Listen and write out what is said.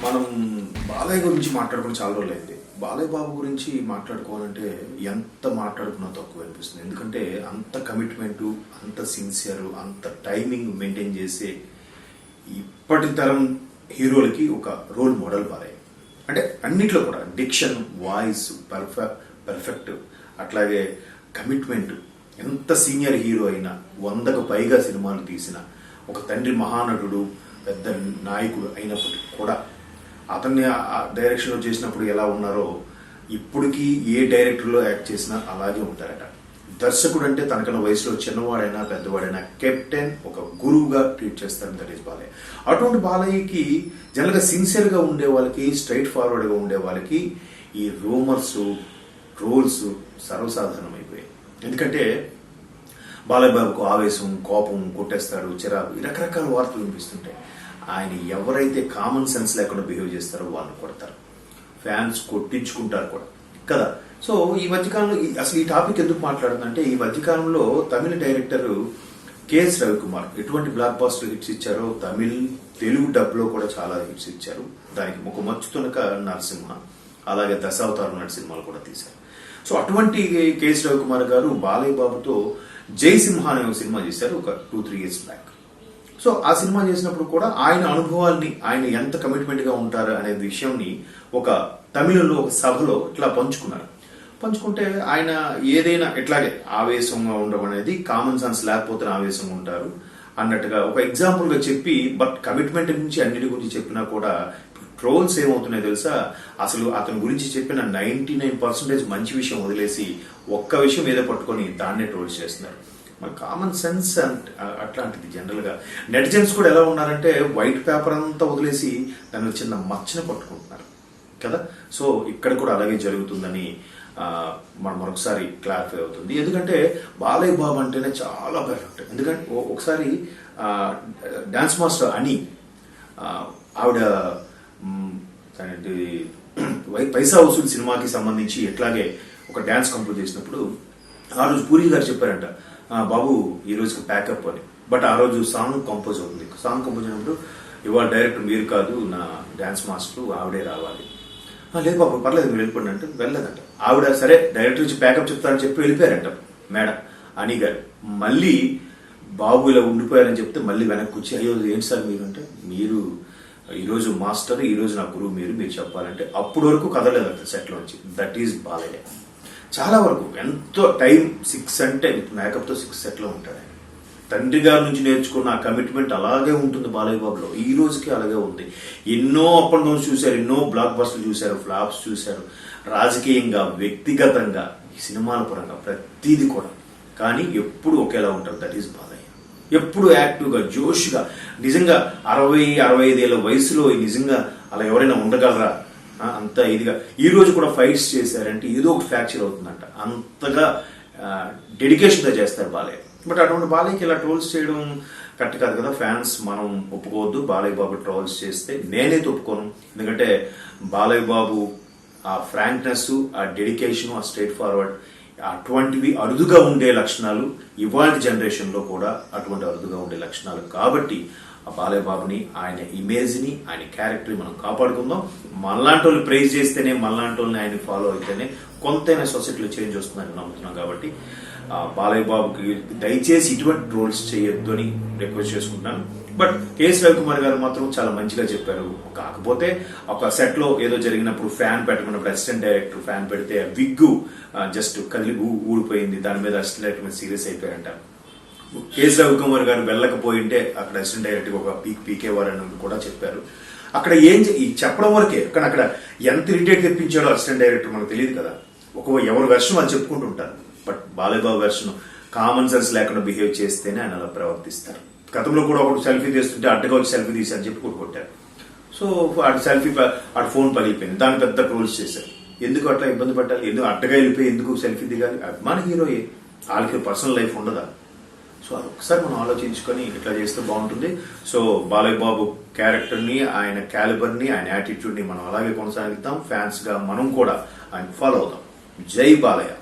మనం బాలయ్య గురించి మాట్లాడుకుని చాలా రోజులైంది. బాలయ్య బాబు గురించి మాట్లాడుకోవాలంటే ఎంత మాట్లాడుకున్నా తక్కువ అనిపిస్తుంది. ఎందుకంటే అంత కమిట్మెంట్, అంత సిన్సియర్, అంత టైమింగ్ మెయింటైన్ చేసే ఇప్పటి తరం హీరోలకి ఒక రోల్ మోడల్ బాలయ్య. అంటే అన్నిట్లో కూడా డిక్షన్, వాయిస్ పర్ఫెక్ట్, అట్లాగే కమిట్మెంట్. ఎంత సీనియర్ హీరో అయినా 100కు పైగా సినిమాలు తీసిన ఒక తండ్రి, మహానటుడు, పెద్ద నాయకుడు అయినప్పటికీ కూడా అతన్ని డైరెక్షన్లో చేసినప్పుడు ఎలా ఉన్నారో ఇప్పటికీ ఏ డైరెక్టర్లో యాక్ట్ చేసినా అలాగే ఉంటారట. దర్శకుడు అంటే తనకన్నా వయసులో చిన్నవాడైనా పెద్దవాడైనా కెప్టెన్, ఒక గురువుగా ట్రీట్ చేస్తారు. That is Balayya. అటువంటి బాలయ్యకి జనరల్గా సిన్సియర్గా ఉండే వాళ్ళకి, స్ట్రైట్ ఫార్వర్డ్గా ఉండే వాళ్ళకి ఈ రూమర్స్, ట్రోల్స్ సర్వసాధారణమైపోయాయి. ఎందుకంటే బాలయ్య బాబుకు ఆవేశం, కోపం, కొట్టేస్తాడు, చిరాకు, రకరకాల వార్తలు వినిపిస్తుంటాయి. ఆయన ఎవరైతే కామన్ సెన్స్ లేకుండా బిహేవ్ చేస్తారో వాళ్ళని కొడతారు, ఫ్యాన్స్ కొట్టించుకుంటారు కూడా కదా. సో ఈ మధ్యకాలంలో అసలు ఈ టాపిక్ ఎందుకు మాట్లాడుతుందంటే, ఈ మధ్యకాలంలో తమిళ డైరెక్టర్ కెఎస్ రవికుమార్ ఎటువంటి బ్లాక్ బాస్టర్ హిట్స్ ఇచ్చారో తమిళ్, తెలుగు డబ్లో కూడా చాలా హిట్స్ ఇచ్చారు. దానికి ఒక మచ్చుతునక నరసింహ, అలాగే దశావతారం నాటి సినిమాలు కూడా తీశారు. సో అటువంటి కెఎస్ రవికుమార్ గారు బాలయ్య బాబుతో జయసింహ అనే ఒక సినిమా చేశారు ఒక 2-3 years బ్యాక్. సో ఆ సినిమా చేసినప్పుడు కూడా ఆయన అనుభవాల్ని, ఆయన ఎంత కమిట్మెంట్ గా ఉంటారు అనే విషయంని ఒక తమిళంలో ఒక సభలో ఇట్లా పంచుకుంటే ఆయన ఏదైనా ఇట్లాగే ఆవేశంగా ఉండడం అనేది, కామన్ సెన్స్ లేకపోతే ఆవేశంగా ఉంటారు అన్నట్టుగా ఒక ఎగ్జాంపుల్ గా చెప్పి, బట్ కమిట్మెంట్ నుంచి అన్నిటి గురించి చెప్పినా కూడా ట్రోల్స్ ఏమవుతున్నాయో తెలుసా? అసలు అతని గురించి చెప్పిన 99% మంచి విషయం వదిలేసి ఒక్క విషయం ఏదో పట్టుకొని దాన్నే ట్రోల్స్ చేస్తున్నారు. మన కామన్ సెన్స్ అట్లాంటిది. జనరల్ గా నెటిజన్స్ కూడా ఎలా ఉన్నారంటే వైట్ పేపర్ అంతా వదిలేసి దాని చిన్న మచ్చని పట్టుకుంటున్నారు కదా. సో ఇక్కడ కూడా అలాగే జరుగుతుందని మనం మరొకసారి క్లారిఫై అవుతుంది. ఎందుకంటే బాలయ్య బాబు అంటేనే చాలా పర్ఫెక్ట్. ఎందుకంటే ఒకసారి డాన్స్ మాస్టర్ అని ఆవిడ పైసా వసూలు సినిమాకి సంబంధించి ఎట్లాగే ఒక డాన్స్ కంపోజ్ చేసినప్పుడు ఆ రోజు పూరి గారు చెప్పారంట, బాబు ఈ రోజుకి ప్యాకప్ అని. బట్ ఆ రోజు సాంగ్ కంపోజ్ అవుతుంది. సాంగ్ కంపోజ్ అయినప్పుడు ఇవాళ డైరెక్టర్ మీరు కాదు, నా డాన్స్ మాస్టర్ ఆవిడే రావాలి. లేదు బాబు పర్లేదు మీరు వెళ్ళిపోండి అంటే వెళ్ళలేదంట ఆవిడ. సరే డైరెక్టర్ నుంచి ప్యాకప్ చెప్తారని చెప్పి వెళ్ళిపోయారంట మేడం అని గారు. మళ్ళీ బాబు ఇలా ఉండిపోయారని చెప్తే మళ్ళీ వెనక్కి వచ్చి, అయ్యో ఏంటి సార్ మీరు అంటే, మీరు ఈరోజు మాస్టర్, ఈరోజు నా గురువు, మీరు చెప్పాలంటే అప్పటి వరకు కదలేదంట సెట్లో నుంచి. That is Balayya. చాలా వరకు ఎంతో టైం 6 అంటే మేకప్తో 6 సెట్లో ఉంటాడు. తండ్రి గారి నుంచి నేర్చుకున్న ఆ కమిట్మెంట్ అలాగే ఉంటుంది బాలయ్య బాబులో. ఈ రోజుకి అలాగే ఉంది. ఎన్నో అప్ అండ్ డౌన్స్ చూశారు, ఎన్నో బ్లాక్ బస్టర్లు చూశారు, ఫ్లాప్స్ చూశారు, రాజకీయంగా, వ్యక్తిగతంగా, సినిమాల పరంగా ప్రతిదీ కూడా. కానీ ఎప్పుడు ఒకేలా ఉంటారు. That is Balayya. ఎప్పుడు యాక్టివ్గా, జోష్గా, నిజంగా 60-65 ఏళ్ల వయసులో నిజంగా అలా ఎవరైనా ఉండగలరా? అంత ఇదిగా ఈ రోజు కూడా ఫైట్స్ చేశారంటే ఏదో ఒక ఫ్రాక్చర్ అవుతుందంట. అంతగా డెడికేషన్గా చేస్తారు బాలయ్య. బట్ అటువంటి బాలయ్యకి ఇలా ట్రోల్స్ చేయడం కరెక్ట్ కాదు కదా. ఫ్యాన్స్ మనం ఒప్పుకోవద్దు. బాలయ్య బాబు ట్రోల్స్ చేస్తే నేనైతే ఒప్పుకోను. ఎందుకంటే బాలయ్య బాబు ఆ ఫ్రాంక్నెస్, ఆ డెడికేషన్, ఆ స్ట్రైట్ ఫార్వర్డ్, అటువంటివి అరుదుగా ఉండే లక్షణాలు ఇవాళ జనరేషన్ లో కూడా అటువంటి అరుదుగా ఉండే లక్షణాలు. కాబట్టి ఆ బాలయ్య బాబుని, ఆయన ఇమేజ్ ని, ఆయన క్యారెక్టర్ మనం కాపాడుకుందాం. మనలాంటి వాళ్ళు ప్రైజ్ చేస్తేనే, మనలాంటి వాళ్ళని ఆయన ఫాలో అయితేనే కొంతైనా సొసైటీలో చేంజ్ వస్తుందని నమ్ముతున్నాం. కాబట్టి బాలయ్య బాబుకి దయచేసి ఇటువంటి ట్రోల్స్ చేయొద్దు అని రిక్వెస్ట్ చేసుకుంటున్నాను. బట్ కెఎస్ రవికుమార్ గారు మాత్రం చాలా మంచిగా చెప్పారు. కాకపోతే ఒక సెట్ లో ఏదో జరిగినప్పుడు ఫ్యాన్ పెట్టమన్నప్పుడు అసిస్టెంట్ డైరెక్టర్ ఫ్యాన్ పెడితే విగ్గు జస్ట్ కదిలి ఊడిపోయింది. దాని మీద అసిస్టెంట్ డైరెక్టర్ మీద సీరియస్ అయిపోయారంట. కెఎస్ రవికుమార్ గారు వెళ్ళకపోయింటే అక్కడ అసిస్టెంట్ డైరెక్టర్ ఒక పీకేవారని కూడా చెప్పారు. అక్కడ చెప్పడం వరకే, కానీ అక్కడ ఎంత ఇరిటేట్ తెప్పించాడో అసిస్టెంట్ డైరెక్టర్ మనకు తెలియదు కదా. ఎవరి వెర్షన్ వాళ్ళు చెప్పుకుంటుంటారు. But Balayya Babu version common sense లేకుండా బిహేవ్ చేస్తేనే ఆయన అలా ప్రవర్తిస్తారు. గతంలో కూడా ఒకటి సెల్ఫీ తీస్తుంటే అడ్డగా వచ్చి సెల్ఫీ తీశారని చెప్పి కొట్టారు. సో అటు సెల్ఫీ, అటు ఫోన్ పగిలిపోయింది. దాన్ని పెద్ద ట్రోల్స్ చేశారు. ఎందుకు అట్లా ఇబ్బంది పట్టాలి? ఎందుకు అడ్డగా వెళ్ళిపోయి ఎందుకు సెల్ఫీ దిగాలి? అభిమాన హీరోయే, వాళ్ళకి పర్సనల్ లైఫ్ ఉండదా? సో అది ఒకసారి మనం ఆలోచించుకొని ఇట్లా చేస్తే బాగుంటుంది. సో బాలయ్య బాబు క్యారెక్టర్ ని, ఆయన క్యాలిబర్ ని, ఆయన యాటిట్యూడ్ ని మనం అలాగే కొనసాగిద్దాం. ఫ్యాన్స్ గా మనం కూడా ఆయన ఫాలో అవుదాం. జై బాలయ్య.